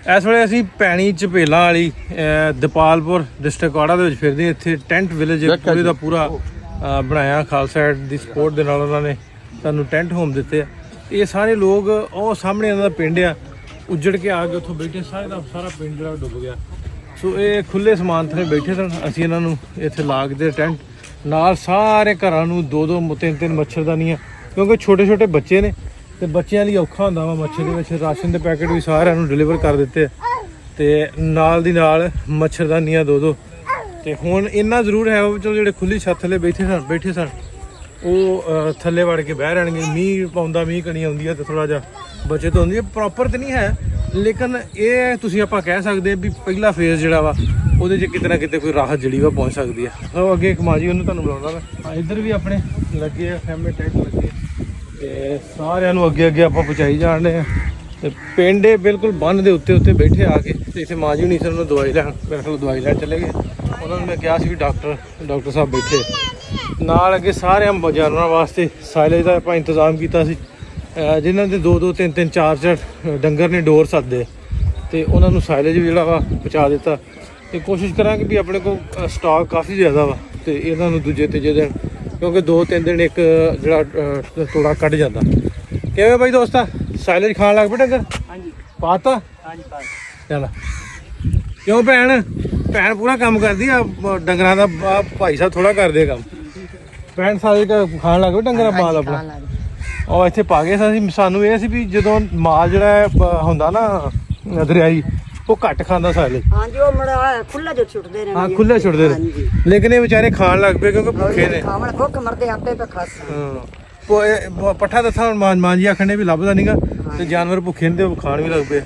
ਇਸ ਵੇਲੇ ਅਸੀਂ ਪੈਣੀ ਝਪੇਲਾਂ ਵਾਲੀ ਦਿਪਾਲਪੁਰ ਡਿਸਟ੍ਰਿਕਟ ਕਾੜਾ ਦੇ ਵਿੱਚ ਫਿਰਦੇ। ਇੱਥੇ ਟੈਂਟ ਵਿਲੇਜ ਪੂਰੇ ਦਾ ਪੂਰਾ ਬਣਾਇਆ ਖਾਲਸਾ ਏਡ ਦੀ ਸਪੋਰਟ ਦੇ ਨਾਲ। ਉਹਨਾਂ ਨੇ ਸਾਨੂੰ ਟੈਂਟ ਹੋਮ ਦਿੱਤੇ ਆ। ਇਹ ਸਾਰੇ ਲੋਕ ਉਹ ਸਾਹਮਣੇ ਇਹਨਾਂ ਦਾ ਪਿੰਡ ਆ, ਉੱਜੜ ਕੇ ਆ ਕੇ ਉੱਥੋਂ ਬੈਠੇ। ਸਾਰੇ ਦਾ ਸਾਰਾ ਪਿੰਡ ਜਿਹੜਾ ਡੁੱਬ ਗਿਆ। ਸੋ ਇਹ ਖੁੱਲੇ ਸਮਾਨ ਥੱਲੇ ਬੈਠੇ ਸਨ। ਅਸੀਂ ਇਹਨਾਂ ਨੂੰ ਇੱਥੇ ਲਾ ਕੇ ਟੈਂਟ ਨਾਲ ਸਾਰੇ ਘਰਾਂ ਨੂੰ 2-2 3-3 ਮੱਛਰਦਾਨੀਆਂ, ਕਿਉਂਕਿ ਛੋਟੇ ਛੋਟੇ ਬੱਚੇ ਨੇ ਤੇ ਬੱਚਿਆਂ ਲਈ ਔਖਾ ਹੁੰਦਾ ਵਾ ਮੱਛਰ ਦੇ ਵਿੱਚ। ਰਾਸ਼ਨ ਦੇ ਪੈਕੇਟ ਵੀ ਸਾਰਿਆਂ ਨੂੰ ਡਿਲੀਵਰ ਕਰ ਦਿੱਤੇ ਤੇ ਨਾਲ ਦੀ ਨਾਲ ਮੱਛਰਦਾਨੀਆਂ 2-2। ਤੇ ਹੁਣ ਇੰਨਾ ਜ਼ਰੂਰ ਹੈ ਉਹ ਚਲੋ ਜਿਹੜੇ ਖੁੱਲੀ ਛੱਤ ਥੱਲੇ ਬੈਠੇ ਸਨ ਉਹ ਥੱਲੇ ਵੜ ਕੇ ਬਹਿ ਰਹਿਣਗੇ। ਮੀਂਹ ਪਾਉਂਦਾ, ਮੀਂਹ ਕਣੀ ਆਉਂਦੀ ਹੈ ਤੇ ਥੋੜਾ ਜਿਹਾ ਬਚਤ ਹੁੰਦੀ ਹੈ। ਪ੍ਰੋਪਰ ਤਾਂ ਨਹੀਂ ਹੈ, ਲੇਕਿਨ ਇਹ ਤੁਸੀਂ ਆਪਾਂ ਕਹਿ ਸਕਦੇ ਵੀ ਪਹਿਲਾ ਫੇਜ਼ ਜਿਹੜਾ ਵਾ ਉਹਦੇ 'ਚ ਕਿਤੇ ਨਾ ਕਿਤੇ ਕੋਈ ਰਾਹਤ ਜਿਹੜੀ ਵਾ ਪਹੁੰਚ ਸਕਦੀ ਆ। ਉਹ ਅੱਗੇ ਕਮਾ ਜੀ ਉਹਨੂੰ ਤੁਹਾਨੂੰ ਬੁਲਾਉਂਦਾ ਮੈਂ। ਇੱਧਰ ਵੀ ਆਪਣੇ ਲੱਗੇ ਆ ਫੈਮੇ ਟੈਂਟ ਲੱਗੇ ਤੇ ਸਾਰਿਆਂ ਨੂੰ ਅੱਗੇ ਅੱਗੇ ਆਪਾਂ ਪਹੁੰਚਾਈ ਜਾਣਦੇ ਆ। ਤੇ ਪਿੰਡੇ ਬਿਲਕੁਲ ਬੰਨ ਦੇ ਉੱਤੇ ਬੈਠੇ ਆ ਕੇ ਤੇ ਇੱਥੇ ਮਾਂ ਜੀ ਹੁਣੀ ਸਰ ਨੂੰ ਦਵਾਈ ਲੈਣ, ਮੇਰੇ ਕੋਲ ਦਵਾਈ ਲੈਣ ਚਲੇ ਗਏ। ਉਹਨਾਂ ਨੂੰ ਮੈਂ ਕਿਹਾ ਸੀ ਵੀ ਡਾਕਟਰ ਸਾਹਿਬ ਬੈਠੇ ਨਾਲ। ਅੱਗੇ ਸਾਰਿਆਂ ਜਾਨਵਰਾਂ ਵਾਸਤੇ ਸਾਇਲੇਜ ਦਾ ਆਪਾਂ ਇੰਤਜ਼ਾਮ ਕੀਤਾ ਸੀ। ਜਿਨ੍ਹਾਂ ਦੇ 2-2 3-3 4-4 ਡੰਗਰ ਨੇ ਡੋਰ ਸੱਦੇ ਤੇ ਉਹਨਾਂ ਨੂੰ ਸਾਇਲੇਜ ਵੀ ਜਿਹੜਾ ਵਾ ਪਹੁੰਚਾ ਦਿੱਤਾ। ਤੇ ਕੋਸ਼ਿਸ਼ ਕਰਾਂਗੇ ਵੀ ਆਪਣੇ ਕੋਲ ਸਟਾਕ ਕਾਫੀ ਜ਼ਿਆਦਾ ਵਾ ਤੇ ਇਹਨਾਂ ਨੂੰ ਦੂਜੇ ਤੀਜੇ ਦਿਨ, ਕਿਉਂਕਿ 2-3 ਦਿਨ ਇੱਕ ਜਿਹੜਾ ਤੋੜਾ ਕੱਢ ਜਾਂਦਾ। ਕਿਵੇਂ ਬਾਈ ਦੋਸਤਾ, ਸਾਇਲੇਜ ਖਾਣ ਲੱਗ ਪਏ ਡੰਗਰ? ਹਾਂਜੀ ਪਾਤਾ। ਹਾਂਜੀ ਪਾ ਚੱਲ ਕਿਉਂ ਭੈਣ ਪੂਰਾ ਕੰਮ ਕਰਦੀ ਆ ਡੰਗਰਾਂ ਦਾ। ਭਾਈ ਸਾਹਿਬ ਥੋੜਾ ਕਰਦੇ ਕੰਮ। ਭੈਣ ਸਾਇਲੇਜ ਖਾਣ ਲੱਗ ਪਏ ਡੰਗਰਾਂ ਮਾਲ ਆਪਣਾ? ਉਹ ਇੱਥੇ ਪਾ ਗਏ ਸੀ। ਸਾਨੂੰ ਇਹ ਸੀ ਵੀ ਜਦੋਂ ਮਾਲ ਜਿਹੜਾ ਹੁੰਦਾ ਨਾ ਦਰਿਆਈ, ਉਹ ਘੱਟ ਖਾਂਦਾ ਸਾਇਲੇਜ। ਹਾਂਜੀ ਉਹ ਮੜਾ ਖੁੱਲਾ ਜੋ ਛੁੱਟਦੇ ਨੇ। ਹਾਂ ਖੁੱਲੇ ਛੁੱਟਦੇ ਨੇ, ਲੇਕਿਨ ਇਹ ਵਿਚਾਰੇ ਖਾਣ ਲੱਗ ਪਏ ਕਿਉਂਕਿ ਭੁੱਖੇ ਨੇ। ਖਾਵਣ ਭੁੱਖ ਮਰਦੇ ਆਪੇ ਪੇ ਖਾਸ। ਪੱਠਾ ਦੱਸਾਂ ਮਾਂ ਜੀ ਆਖਣੇ ਵੀ ਲੱਭਦਾ ਨਹੀਂਗਾ ਤੇ ਜਾਨਵਰ ਭੁੱਖੇ ਨੇ ਤੇ ਉਹ ਖਾਣ ਵੀ ਲੱਗ ਪਏ।